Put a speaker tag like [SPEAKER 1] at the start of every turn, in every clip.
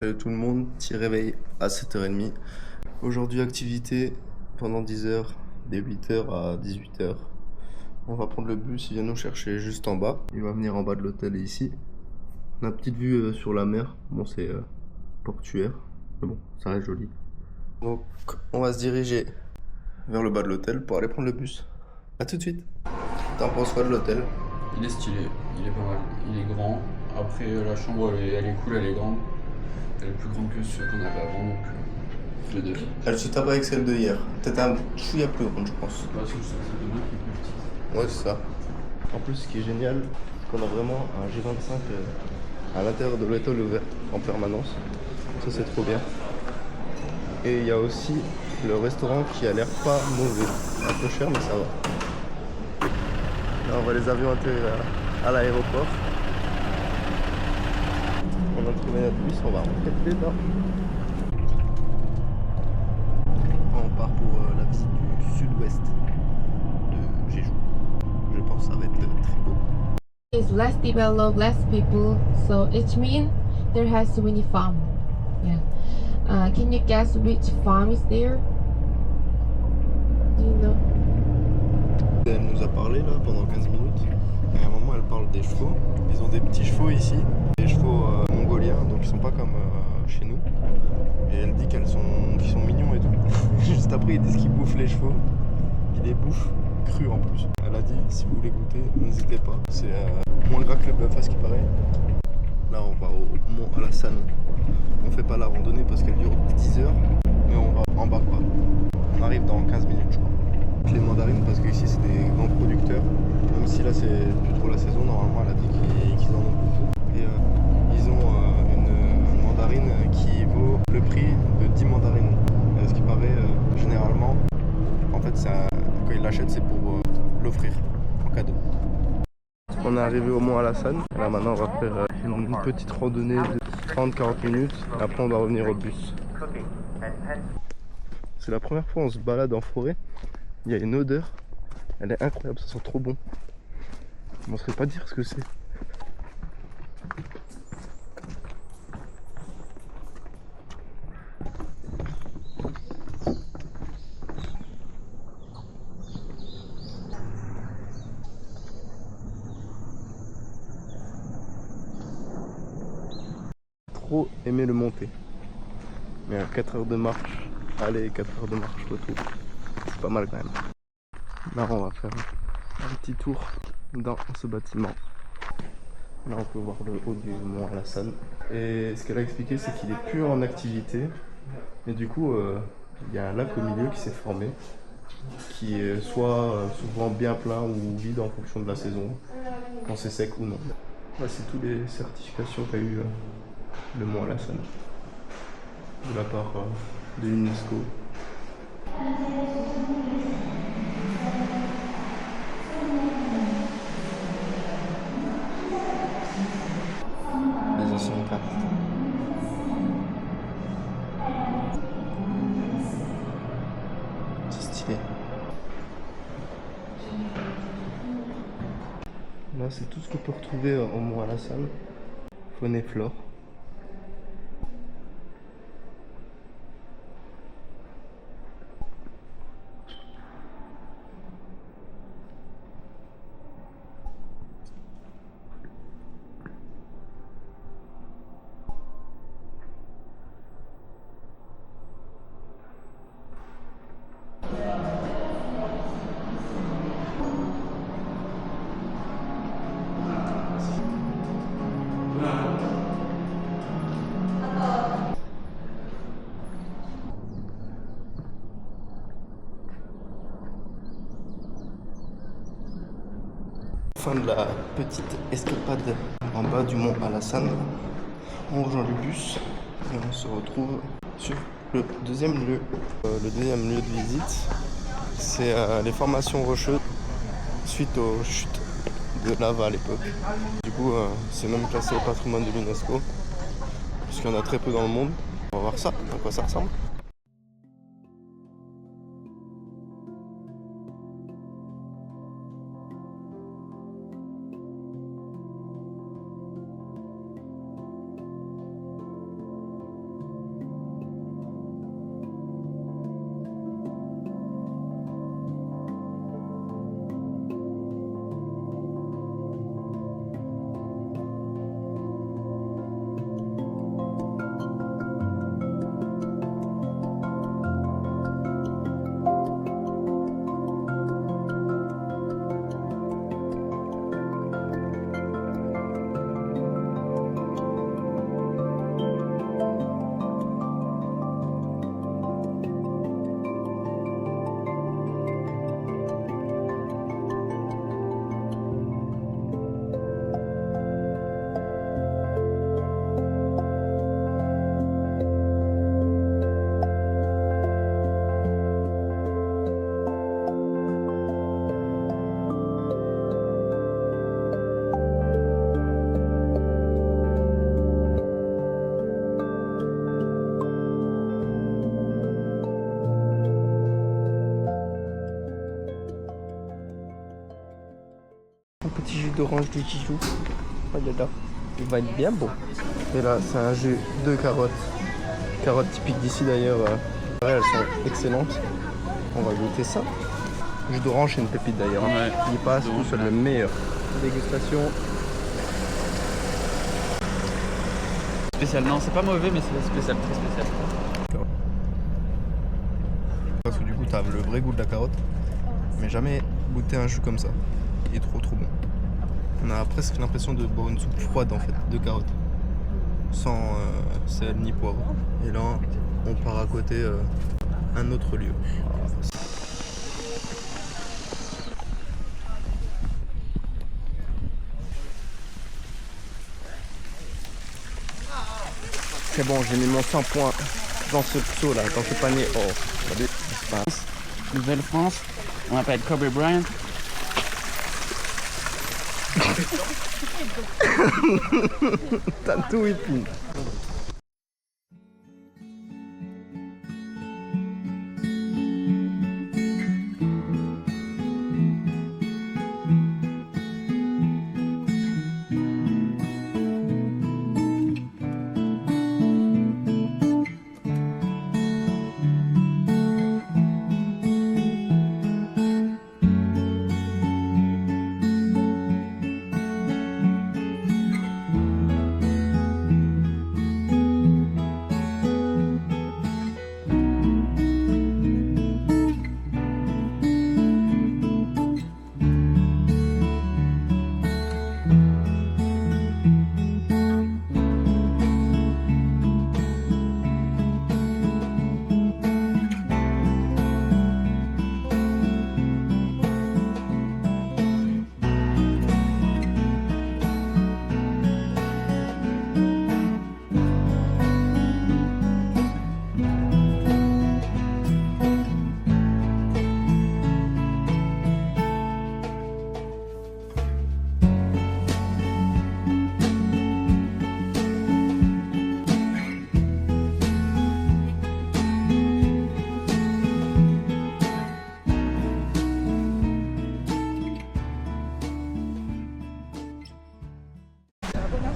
[SPEAKER 1] Tout le monde, petit réveil à 7h30. Aujourd'hui, activité pendant 10 heures, de 8h à 18h. On va prendre le bus, il vient nous chercher juste en bas. Il va venir en bas de l'hôtel ici. On a une petite vue sur la mer. Bon, c'est portuaire, mais bon, ça reste joli. Donc, on va se diriger vers le bas de l'hôtel pour aller prendre le bus. A tout de suite. T'en penses quoi de l'hôtel?
[SPEAKER 2] Il est stylé, il est pas mal, il est grand. Après, la chambre, elle est cool, elle est grande. Elle est plus grande que ceux qu'on avait avant, donc les deux.
[SPEAKER 1] Elle se tape avec celle de hier. Peut-être un chouïa plus grande, je pense.
[SPEAKER 2] Bah, c'est ça, c'est de deux qui est plus petite.
[SPEAKER 1] Ouais, c'est ça. En plus, ce qui est génial, c'est qu'on a vraiment un G25 à l'intérieur de l'hôtel ouvert en permanence. Ça, c'est trop bien. Et il y a aussi le restaurant qui a l'air pas mauvais. Un peu cher, mais ça va. Là, on voit les avions atterrir à l'aéroport. On a trouvé notre bus, on va rentrer dedans. On part pour la visite du sud-ouest de Jeju. Je pense que ça va être très beau.
[SPEAKER 3] It's less developed, less people, so it means there has so many farm. Yeah. Can you guess which farm is there? Do you know?
[SPEAKER 1] Elle nous a parlé là pendant 15 minutes. Et à un moment, elle parle des chevaux. Ils ont des petits chevaux ici, des chevaux mongoliens, donc ils sont pas comme chez nous. Et elle dit qu'ils sont mignons et tout. Juste après, ils disent qu'ils bouffent les chevaux. Ils les bouffent crus en plus. Elle a dit, si vous voulez goûter, n'hésitez pas. C'est moins gras que le bœuf à ce qui paraît. Là, on va au mont Alassane. On fait pas la randonnée parce qu'elle dure 10 heures, mais on va en bas quoi. On arrive dans 15 minutes, je crois. Les mandarines, parce qu'ici c'est des grands producteurs, même si là c'est plus trop la saison, normalement elle a dit qu'ils en ont beaucoup. Et ils ont une mandarine qui vaut le prix de 10 mandarines. Et ce qui paraît, généralement, en fait quand ils l'achètent c'est pour l'offrir en cadeau. On est arrivé au mont Alassane. Là maintenant on va faire une petite randonnée de 30-40 minutes et après on va revenir au bus. C'est la première fois on se balade en forêt. Il y a une odeur, elle est incroyable, ça sent trop bon. Je ne saurais pas dire ce que c'est. Trop aimé le monter. Mais à 4 heures de marche, aller 4 heures de marche retour, c'est pas mal quand même. Là on va faire un petit tour dans ce bâtiment. Là on peut voir le haut du mont Alassane. Et ce qu'elle a expliqué c'est qu'il est plus en activité. Et du coup il y a un lac au milieu qui s'est formé, qui est soit souvent bien plein ou vide en fonction de la saison, quand c'est sec ou non. Voici toutes les certifications qu'a eu le mont Alassane de la part de l'UNESCO. Les anciens cartes. C'est stylé. Là, c'est tout ce qu'on peut retrouver au mont Alassane. Faune et flore. Fin de la petite escapade en bas du mont Alassane. On rejoint le bus et on se retrouve sur le deuxième lieu. Le deuxième lieu de visite, c'est les formations rocheuses suite aux chutes de lava à l'époque. Du coup, c'est même classé au patrimoine de l'UNESCO, puisqu'il y en a très peu dans le monde. On va voir ça, à quoi ça ressemble. jus d'orange de Jijou. Regarde, il va être bien beau. Et là, c'est un jus de carottes. Carottes typiques d'ici d'ailleurs. Elles sont excellentes. On va goûter ça. Jus d'orange, c'est une pépite d'ailleurs.
[SPEAKER 2] Ouais.
[SPEAKER 1] Il passe tout seul, le meilleur. Dégustation.
[SPEAKER 2] Spécial, non, c'est pas mauvais, mais c'est spécial, très spécial.
[SPEAKER 1] Parce que du coup, t'as le vrai goût de la carotte. Mais jamais goûté un jus comme ça. Il est trop bon. On a presque l'impression de boire une soupe froide en fait, de carottes. Sans sel ni poivre. Et là, on part à côté un autre lieu. C'est bon, j'ai mis mon 100 points dans ce seau là, dans ce panier. Oh, regardez, c'est pas...
[SPEAKER 2] Nouvelle-France, on m'appelle Kobe Bryant.
[SPEAKER 1] T'as tout et puis.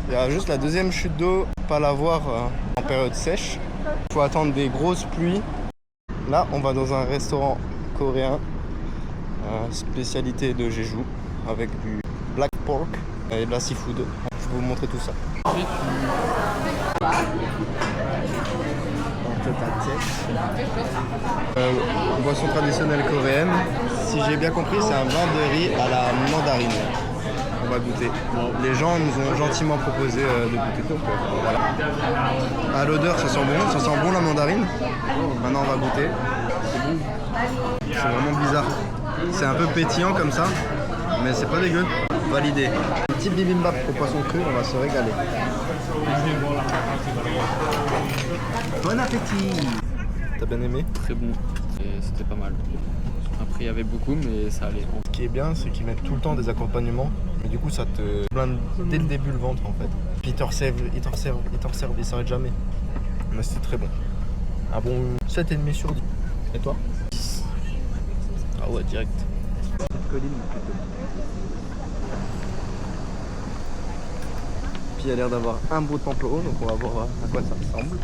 [SPEAKER 1] Il y a juste la deuxième chute d'eau, pas la voir en période sèche. Il faut attendre des grosses pluies. Là, on va dans un restaurant coréen, spécialité de Jeju, avec du black pork et de la seafood. Je vais vous montrer tout ça. Boisson traditionnelle coréenne. Si j'ai bien compris, c'est un vin de riz à la mandarine. On va goûter. Les gens nous ont gentiment proposé de goûter. Donc voilà. À l'odeur, ça sent bon la mandarine. Maintenant on va goûter. C'est vraiment bizarre. C'est un peu pétillant comme ça, mais c'est pas dégueu. Validé. Le type bibimbap au poisson cru, on va se régaler. Bon appétit. T'as bien aimé?
[SPEAKER 2] Très bon, et c'était pas mal. Après il y avait beaucoup, mais ça allait.
[SPEAKER 1] Ce qui est bien, c'est qu'ils mettent tout le temps des accompagnements. Mais du coup, ça te blinde dès le début le ventre en fait. Puis ils t'en servent, ils s'arrêtent jamais. Mais c'était très bon. Un bon 7,5 sur 10. Et toi? 10. Ah ouais, direct. Petite colline plutôt. Puis il a l'air d'avoir un beau temple haut, donc on va voir à quoi ça ressemble.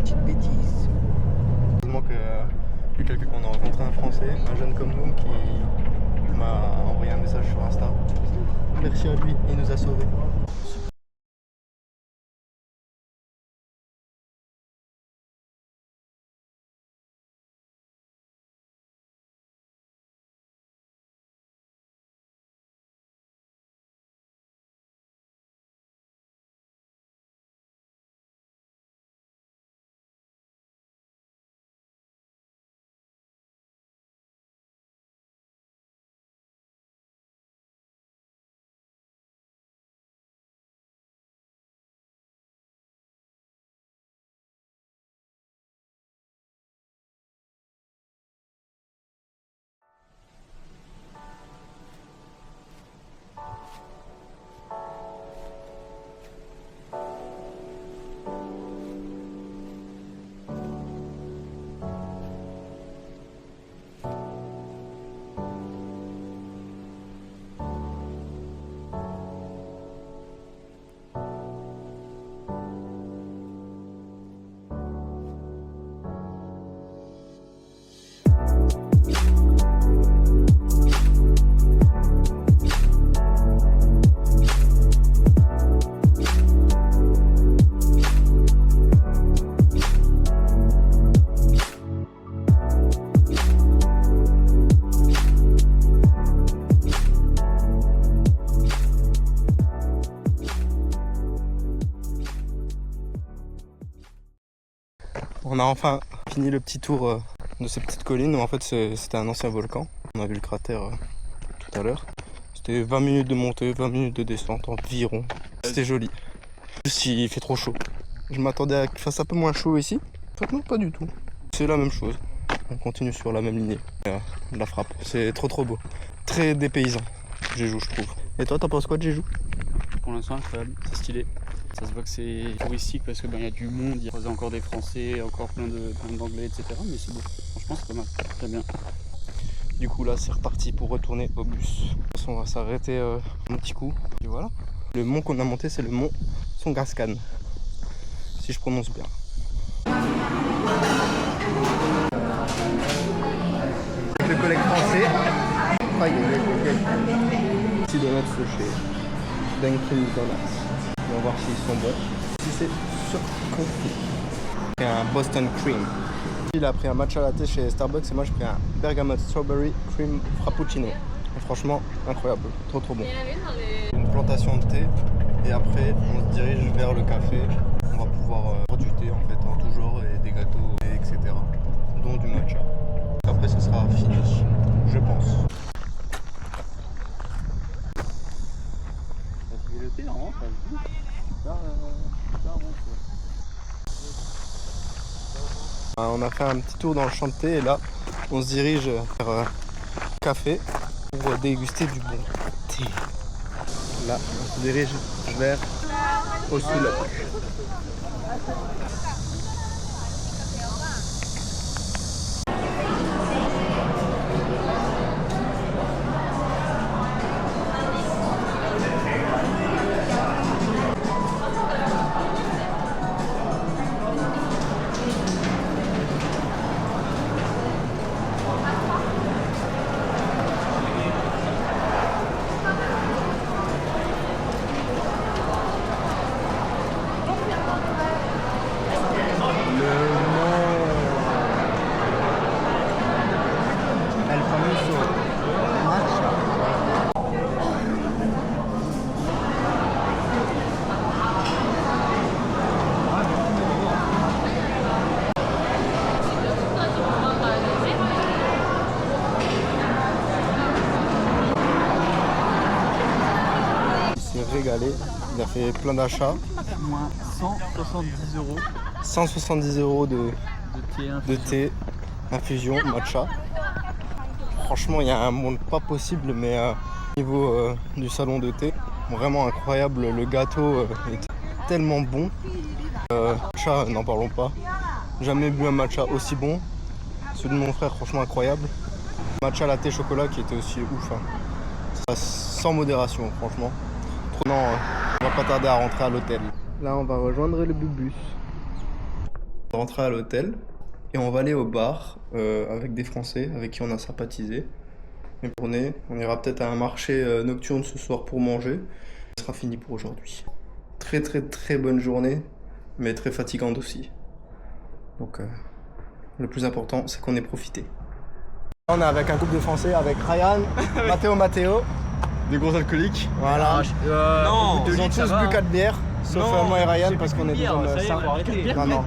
[SPEAKER 1] petite bêtise. Heureusement qu'il y a quelqu'un qu'on a rencontré, un Français, un jeune comme nous, qui m'a envoyé un message sur Insta. Merci à lui, il nous a sauvés. On a enfin fini le petit tour de ces petites collines où en fait c'était un ancien volcan. On a vu le cratère tout à l'heure. C'était 20 minutes de montée, 20 minutes de descente environ. C'était joli. Juste il fait trop chaud. Je m'attendais à qu'il fasse un peu moins chaud ici. En fait non, pas du tout. C'est la même chose. On continue sur la même lignée. La frappe. C'est trop beau. Très dépaysant, Jeju, je trouve. Et toi, t'en penses quoi de Jeju?
[SPEAKER 2] Pour l'instant, incroyable, c'est stylé. Ça se voit que c'est touristique parce que y a du monde, il y a encore des Français, encore plein d'anglais, etc. Mais c'est beau. Franchement, c'est pas mal. Très bien.
[SPEAKER 1] Du coup, là, c'est reparti pour retourner au bus. On va s'arrêter un petit coup. Et voilà. Le mont qu'on a monté, c'est le mont Songaskan. Si je prononce bien. Avec le collègue français. Ah, il y a des coquettes. Petit donuts chez Dunkin Donuts. On va voir s'ils sont bons. Si c'est surconfit. Et un Boston Cream. Il a pris un matcha latte chez Starbucks et moi j'ai pris un bergamot strawberry cream frappuccino. Et franchement incroyable, trop bon. Une plantation de thé et après on se dirige vers le café. On va pouvoir boire du thé en fait en tout genre et des gâteaux et etc. Dont du matcha. Après ça sera fini, je pense.
[SPEAKER 2] Le thé normalement ça se dit.
[SPEAKER 1] On a fait un petit tour dans le champ de thé et là on se dirige vers un café pour déguster du bon thé. Là on se dirige vers Osulok. Régalé, il a fait plein d'achats.
[SPEAKER 2] Moins 170 euros
[SPEAKER 1] 170 € de
[SPEAKER 2] de thé.
[SPEAKER 1] thé, infusion, matcha. Franchement, il y a un monde pas possible, mais au niveau du salon de thé, vraiment incroyable. Le gâteau est tellement bon. Matcha, n'en parlons pas. Jamais bu un matcha aussi bon. Celui de mon frère, franchement incroyable. Matcha latte chocolat qui était aussi ouf. Hein. Ça, sans modération, franchement. Non, on va pas tarder à rentrer à l'hôtel. Là, on va rejoindre le bus. On va rentrer à l'hôtel et on va aller au bar avec des Français avec qui on a sympathisé. On ira peut-être à un marché nocturne ce soir pour manger. Ce sera fini pour aujourd'hui. Très très très bonne journée, mais très fatigante aussi. Donc le plus important, c'est qu'on ait profité. On est avec un groupe de Français, avec Ryan, Mathéo. Des gros alcooliques. Voilà.
[SPEAKER 4] Non,
[SPEAKER 1] Ils ont tous bu 4 bières, sauf moi et Ryan parce qu'on est des hommes sains. Non.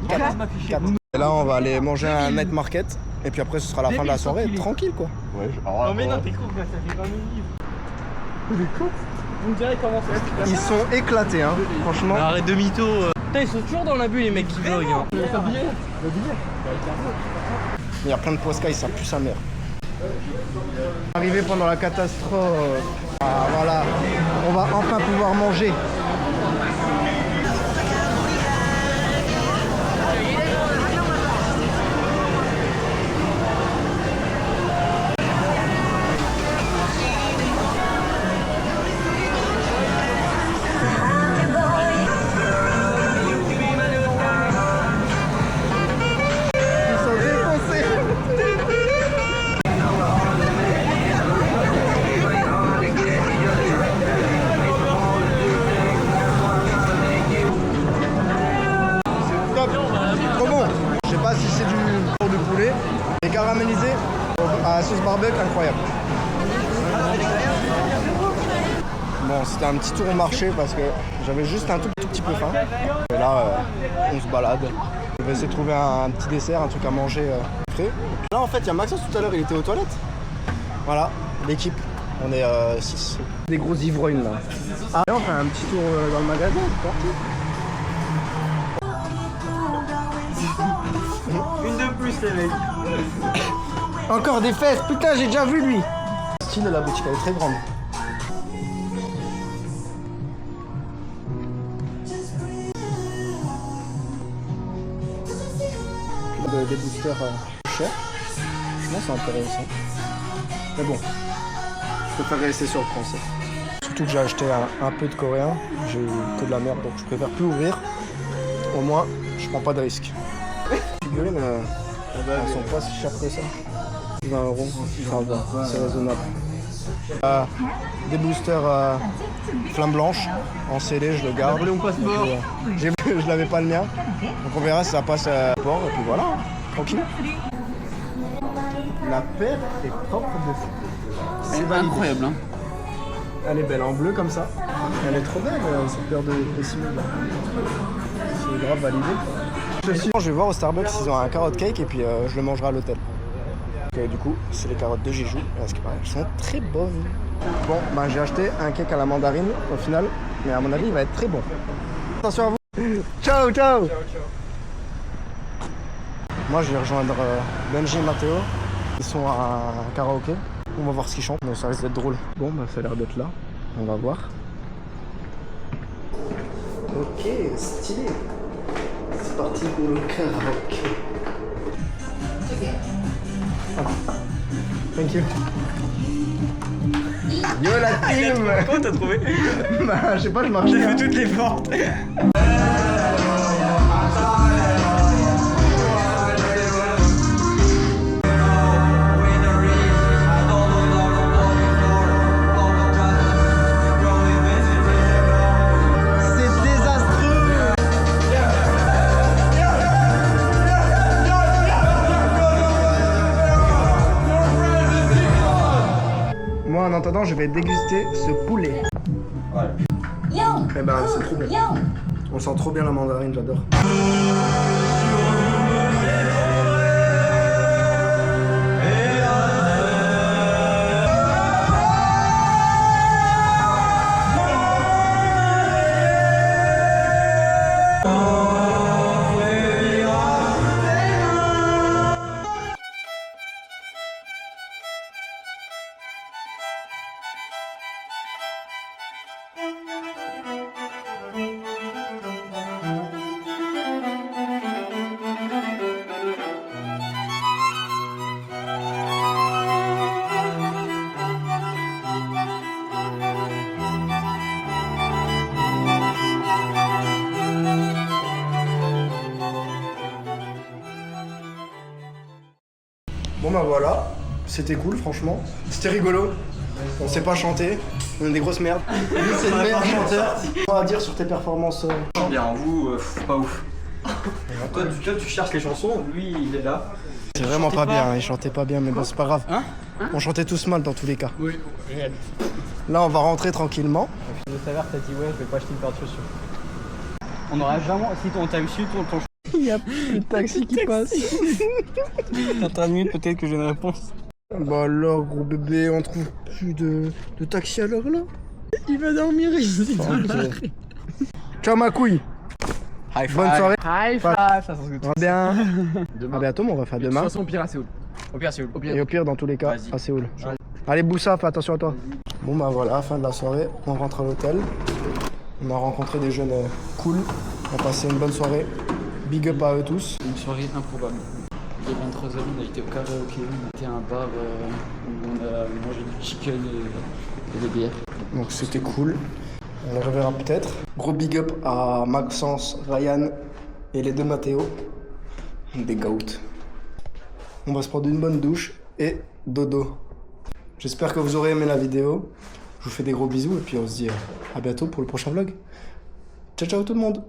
[SPEAKER 1] 4. Et là, on va aller manger à un night market. Et puis après, ce sera la fin de la soirée. Tranquille, quoi.
[SPEAKER 4] Ouais, non, mais non, t'es con, ça fait pas mes livres. Il est con. On dirait comment ça.
[SPEAKER 1] Ils sont éclatés, hein. Franchement.
[SPEAKER 4] Bah, arrête de mytho. Putain, ils sont toujours dans l'abus, les mecs qui vloguent. Hein.
[SPEAKER 1] Le billet. Il y a plein de poiscailles, ça pue sa mère. Arrivé pendant la catastrophe. Ah, voilà. On va enfin pouvoir manger. Caramélisé à la sauce barbecue, incroyable. Bon, c'était un petit tour au marché parce que j'avais juste un tout petit peu faim. Et là, on se balade. Je vais essayer de trouver un petit dessert, un truc à manger frais. Là, en fait, il y a Maxence tout à l'heure, il était aux toilettes. Voilà, l'équipe. On est 6. Des gros ivrognes là. Ah, là, on fait un petit tour dans le magasin, c'est parti.
[SPEAKER 4] Une de plus, les mecs.
[SPEAKER 1] Encore des fesses, putain, j'ai déjà vu lui. Le style de la boutique, elle est très grande. Des boosters chers. Je pense que c'est intéressant. Mais bon, je préfère rester sur le français. Surtout que j'ai acheté un peu de coréen. J'ai eu que de la merde, donc je préfère plus ouvrir. Au moins, je prends pas de risque. Les figurines, elles sont pas si chères que ça. 20 €, c'est raisonnable. Des boosters flamme blanche en scellé, je le garde.
[SPEAKER 4] Mon passeport.
[SPEAKER 1] Je l'avais pas le mien, donc on verra si ça passe à port et puis voilà, tranquille. La paire est propre de fou.
[SPEAKER 2] C'est incroyable, hein.
[SPEAKER 1] Elle est belle en bleu comme ça. Elle est trop belle cette paire de simili. C'est grave validé. Je vais voir au Starbucks s'ils ont un carrot cake et puis je le mangerai à l'hôtel. Du coup, c'est les carottes de Jeju, parce qu'elles sont très bonnes. Bon, bah, j'ai acheté un cake à la mandarine au final, mais à mon avis, il va être très bon. Attention à vous. Ciao, ciao. Moi, je vais rejoindre Benji et Mathéo. Ils sont à un karaoké. On va voir ce qu'ils chantent, donc ça risque d'être drôle. Bon, bah, ça a l'air d'être là. On va voir. Ok, stylé. C'est parti pour le karaoké. Thank you. Yo la team.
[SPEAKER 4] Comment t'as trouvé?
[SPEAKER 1] Bah je sais pas, je marche.
[SPEAKER 4] J'ai fait toutes les portes.
[SPEAKER 1] Moi en attendant je vais déguster ce poulet. Ouais. Eh ben c'est trop bien. On sent trop bien la mandarine, j'adore. Bon bah voilà, c'était cool franchement. C'était rigolo. On sait pas chanter, on est des grosses merdes. Lui c'est le meilleur chanteur. On va dire sur tes performances.
[SPEAKER 5] Bien, vous, pas ouf. Toi, tu cherches les chansons, lui, il est là.
[SPEAKER 1] C'est vraiment pas bien, il chantait pas bien, mais bon c'est pas grave. On chantait tous mal dans tous les cas.
[SPEAKER 2] Oui, réel.
[SPEAKER 1] Là on va rentrer tranquillement.
[SPEAKER 5] Le salaire, t'as dit ouais, je vais pas acheter une peinture sur.
[SPEAKER 2] On aurait vraiment. Si on t'a su ton
[SPEAKER 1] Il y a plus de taxi qui passe.
[SPEAKER 2] dans 30 minutes, peut-être que j'ai une réponse.
[SPEAKER 1] Bah alors gros bébé, on trouve plus de taxi à l'heure là. Il va dormir ici. Okay. Ciao ma couille. Bonne soirée.
[SPEAKER 2] High five. Ça sent
[SPEAKER 1] On va bien. À bientôt, mais on va faire demain.
[SPEAKER 2] De toute façon, au pire à Séoul. Au pire à Séoul. Au pire.
[SPEAKER 1] Et au pire, dans tous les cas, à Séoul. Allez, Boussa, fais attention à toi. Bon, bah voilà, fin de la soirée. On rentre à l'hôtel. On a rencontré des jeunes cool. On a passé une bonne soirée. Big up à eux tous.
[SPEAKER 2] Une soirée improbable. Il est 23h, on a été au karaoké, on a été à un bar où on a mangé du chicken et des bières.
[SPEAKER 1] Donc c'était cool. On les reverra peut-être. Gros big up à Maxence, Ryan et les deux Mathéo. Des goats. On va se prendre une bonne douche et dodo. J'espère que vous aurez aimé la vidéo. Je vous fais des gros bisous et puis on se dit à bientôt pour le prochain vlog. Ciao ciao tout le monde.